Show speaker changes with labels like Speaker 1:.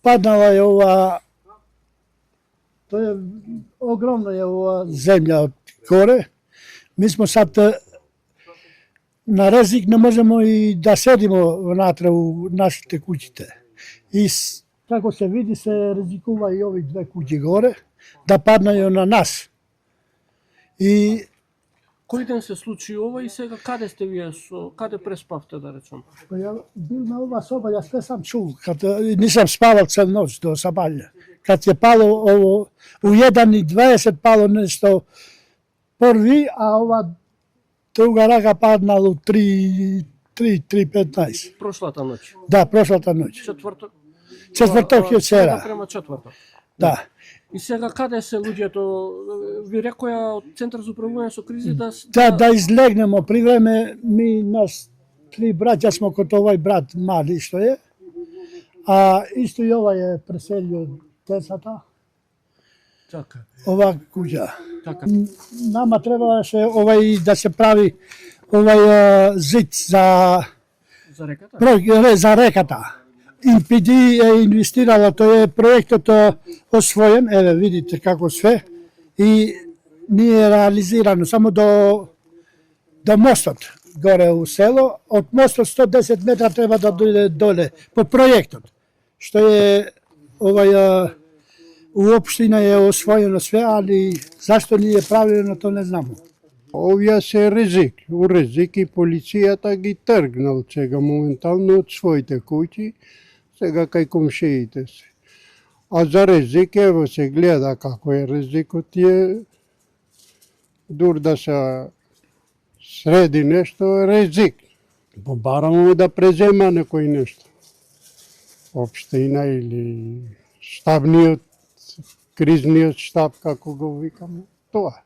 Speaker 1: паднала е ова, тоа е огромна е ова земја од горе. Ми смо сад на ризик, не можеме и да седиме внатре у нашите куќите. И како се види, се ризикува и ови две куќи горе, да паднају на нас. И
Speaker 2: Кој ден се случи ова и сега каде сте вие, каде преспавте, да речем?
Speaker 1: Ја бил на ова соба, јас све сам чул, кога нисам спавал цел ноќ до сабања. Кад е пало ово, у 1:20 пало нешто први, а ова друга рака паднало у 3:15.
Speaker 2: Прошлата ноќ.
Speaker 1: Да, прошлата ноќ. Четврток е вчера.
Speaker 2: Према четврток.
Speaker 1: Да.
Speaker 2: И сега каде се луѓето? Ви рекоја од Центар за управување со кризи да
Speaker 1: Да излегнемо. При време ми нас 3 браќа смо код овај брат мали што е. А исто и овај е преселио децата.
Speaker 2: Така.
Speaker 1: Ова куќа.
Speaker 2: Така.
Speaker 1: Нама требаше овај да се прави овај зид за
Speaker 2: реката?
Speaker 1: За реката. МПД е инвестирало, тој е проектот освоен, еве видите како све, и ние реализирано само до мостот горе у село. Од мостот 110 метра треба да дојде доле по проектот, што е овај у општина е освоено све, али зашто не е правилно, то не знамо.
Speaker 3: Овие се ризик. У ризик и полицијата ги тргнал сега моментално од своите куќи, сега кај комшиите се. А за ризик, ево се гледа како е ризикот е, дур да се среди нешто, ризик. Побарамо да презема некој нешто. Општина или штабниот, кризниот штаб, како го викаме, тоа.